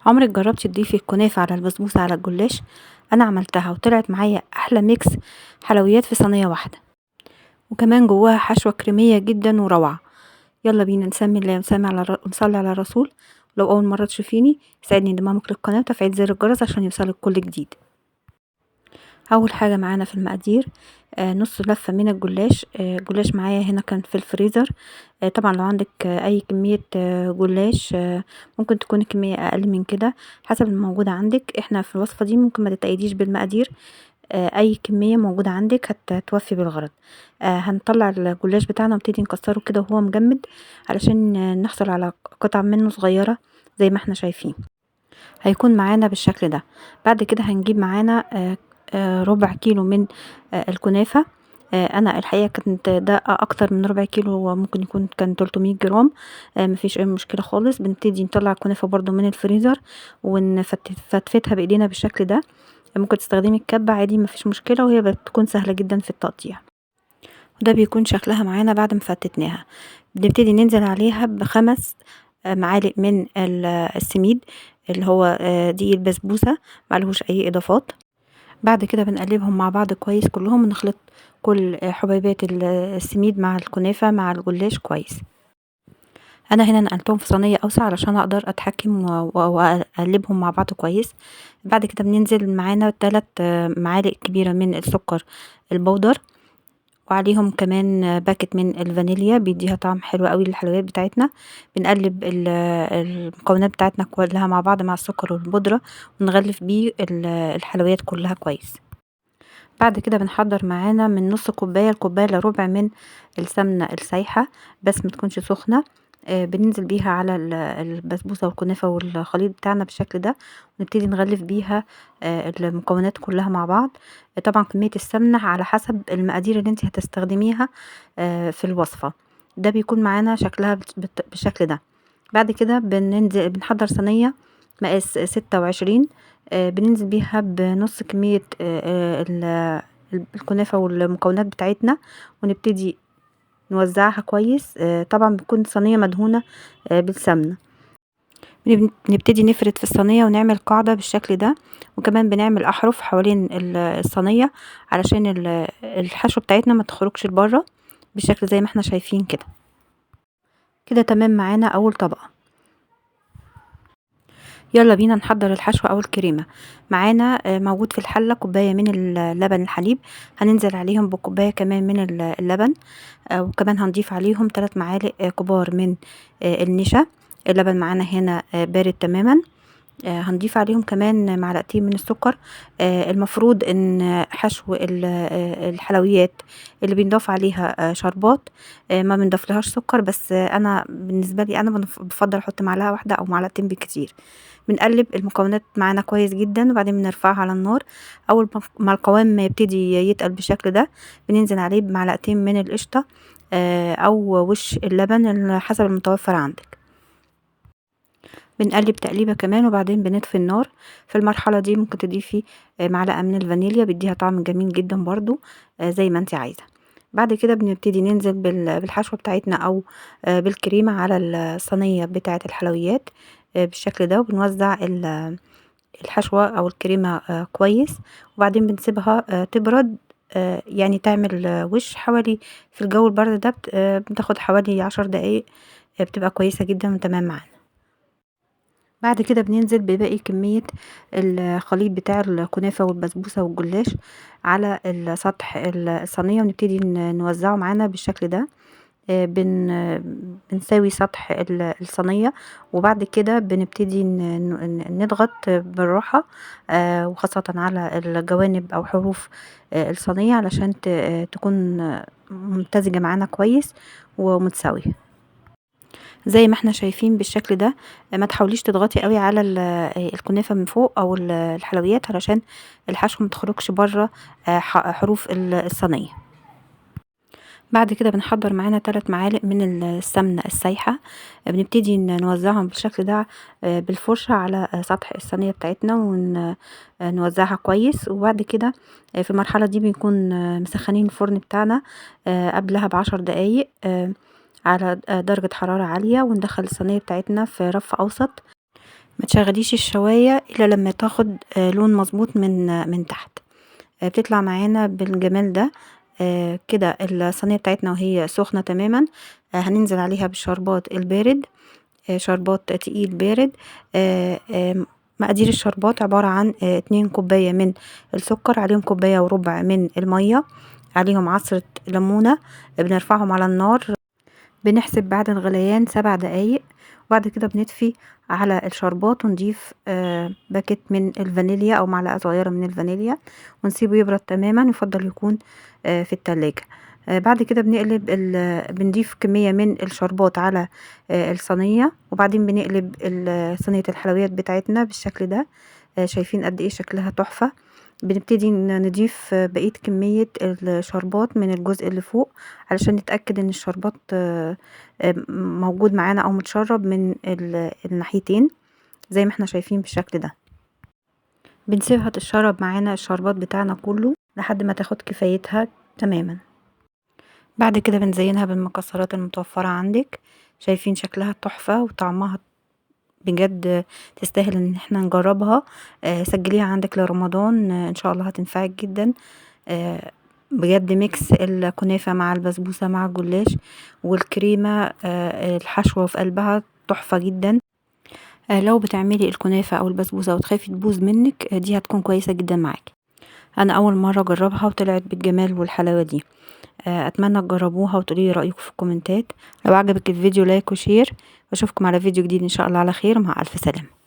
عمرك جربتي تضيفي الكنافة على البسبوسة على الجلاش؟ انا عملتها وطلعت معايا احلى ميكس حلويات في صينية واحدة، وكمان جواها حشوة كريمية جدا وروعة. يلا بينا نسمي الله ونصلي على الرسول. لو اول مرة تشوفيني ساعدني انضمامك للقناة وتفعيل زر الجرس عشان يوصلك كل جديد. اول حاجة معانا في المقادير نص لفة من الجلاش. الجلاش معايا هنا كان في الفريزر. طبعا لو عندك اي كمية جلاش ممكن تكون كمية اقل من كده حسب الموجودة عندك. احنا في الوصفة دي ممكن ما تتأيديش بالمقادير، اي كمية موجودة عندك هتوفي بالغرض. هنطلع الجلاش بتاعنا ونبتدي نكسره كده وهو مجمد علشان نحصل على قطع منه صغيرة زي ما احنا شايفين. هيكون معانا بالشكل ده. بعد كده هنجيب معانا ربع كيلو من الكنافة. انا الحقيقة كنت ده اكتر من ربع كيلو، ممكن يكون كان 300 جرام. مفيش اي مشكلة خالص. بنبتدي نطلع الكنافة برضو من الفريزر ونفتفتها بايدينا بالشكل ده. ممكن تستخدمي الكبة عادي مفيش مشكلة، وهي بتكون سهلة جدا في التقطيع. وده بيكون شكلها معانا بعد ما فتتناها. بنبتدي ننزل عليها بخمس معالق من السميد اللي هو دقيق البسبوسة، معلهوش اي اضافات. بعد كده بنقلبهم مع بعض كويس كلهم ونخلط كل حبيبات السميد مع الكنافة مع الجلاش كويس. انا هنا نقلتهم في صينية اوسع علشان اقدر اتحكم واقلبهم مع بعض كويس. بعد كده بننزل معانا 3 معالق كبيرة من السكر البودر، وعليهم كمان باكت من الفانيليا بيديها طعم حلو قوي للحلويات بتاعتنا. بنقلب المكونات بتاعتنا كلها مع بعض مع السكر والبودرة ونغلف بيه الحلويات كلها كويس. بعد كده بنحضر معانا من نص كوباية لكوباية الا ربع من السمنة السايحة، بس ما تكونش سخنة. بننزل بيها على البسبوسة والكنافة والخليط بتاعنا بالشكل ده، ونبتدي نغلف بيها المكونات كلها مع بعض. طبعا كمية السمنة على حسب المقادير اللي انت هتستخدميها في الوصفة. ده بيكون معانا شكلها بالشكل ده. بعد كده بنحضر صينية مقاس 26، بننزل بيها بنص كمية الكنافة والمكونات بتاعتنا، ونبتدي نوزعها كويس. طبعا بتكون صينية مدهونة بالسمنة. بنبتدي نفرد في الصينية ونعمل قاعدة بالشكل ده، وكمان بنعمل أحرف حوالين الصينية علشان الحشوة بتاعتنا ما تخرجش لبره بالشكل زي ما احنا شايفين كده. كده تمام معانا أول طبقة. يلا بينا نحضر الحشوة او الكريمة. معانا موجود في الحلة كوباية من اللبن الحليب، هننزل عليهم بكوباية كمان من اللبن. وكمان هنضيف عليهم 3 معالق كبار من النشا. اللبن معانا هنا بارد تماما. هنضيف عليهم كمان معلقتين من السكر. المفروض ان حشو الحلويات اللي بنضاف عليها شربات ما بنضافلهاش سكر، بس انا بالنسبه لي انا بفضل احط معلقه واحده او معلقتين بالكتير. بنقلب المكونات معانا كويس جدا وبعدين بنرفعها على النار. اول ما القوام يبتدي يتقل بالشكل ده بننزل عليه بمعلقتين من القشطه او وش اللبن اللي حسب المتوفر عندك. بنقلب تقليبة كمان وبعدين بنطفي النار. في المرحلة دي ممكن تضيفي معلقة من الفانيليا بيديها طعم جميل جدا برضو زي ما انت عايزة. بعد كده بنبتدي ننزل بالحشوة بتاعتنا او بالكريمة على الصينية بتاعة الحلويات بالشكل ده، وبنوزع الحشوة او الكريمة كويس. وبعدين بنسيبها تبرد، يعني تعمل وش حوالي في الجو البرد ده بتاخد حوالي 10 دقايق. بتبقى كويسة جدا وتمام معانا. بعد كده بننزل بباقي كمية الخليط بتاع الكنافة والبسبوسة والجلاش على سطح الصينية، ونبتدي نوزعه معانا بالشكل ده. بنساوي سطح الصينية، وبعد كده بنبتدي نضغط بالراحة وخاصة على الجوانب أو حروف الصينية علشان تكون ممتزجة معانا كويس ومتساوية زي ما احنا شايفين بالشكل ده. ما تحاوليش تضغطي قوي على الكنافة من فوق او الحلويات علشان الحشو ما تخرجش بره حروف الصينية. بعد كده بنحضر معانا 3 معالق من السمنة السايحة. بنبتدي نوزعهم بالشكل ده بالفرشة على سطح الصينية بتاعتنا ونوزعها كويس. وبعد كده في المرحلة دي بنكون مسخنين الفرن بتاعنا قبلها ب10 دقايق على درجة حرارة عالية، وندخل الصينية بتاعتنا في رف أوسط. ما تشغليش الشواية الا لما تاخد لون مظبوط من تحت. بتطلع معانا بالجمال ده. كده الصينية بتاعتنا وهي سخنة تماما. هننزل عليها بالشربات البارد، شربات تقيل بارد. مقادير الشربات عبارة عن 2 كوباية من السكر، عليهم كوباية وربع من المية، عليهم عصرة ليمونة. بنرفعهم على النار، بنحسب بعد الغليان 7 دقايق، وبعد كده بنطفي على الشربات ونضيف باكت من الفانيليا او معلقة صغيرة من الفانيليا، ونسيبه يبرد تماما، يفضل يكون في التلاجة. بعد كده بنقلب بنضيف كمية من الشربات على الصينية، وبعدين بنقلب صينية الحلويات بتاعتنا بالشكل ده. شايفين قد ايه شكلها تحفة. بنبتدي نضيف بقية كمية الشربات من الجزء اللي فوق، علشان نتأكد ان الشربات موجود معانا او متشرب من الناحيتين زي ما احنا شايفين بالشكل ده. بنسيبها تشرب معانا الشربات بتاعنا كله لحد ما تاخد كفايتها تماما. بعد كده بنزينها بالمكسرات المتوفرة عندك. شايفين شكلها تحفة وطعمها بجد تستاهل ان احنا نجربها. سجليها عندك لرمضان، ان شاء الله هتنفعك جدا. بجد ميكس الكنافة مع البسبوسة مع الجلاش والكريمة، الحشوة في قلبها تحفة جدا. لو بتعملي الكنافة او البسبوسة وتخافي تبوظ منك، دي هتكون كويسة جدا معاكي. انا اول مرة اجربها وطلعت بالجمال والحلاوة دي. اتمنى تجربوها وتقولي رأيكم في الكومنتات. لو عجبك الفيديو لايك وشير، واشوفكم على فيديو جديد ان شاء الله على خير. مع الف سلامة.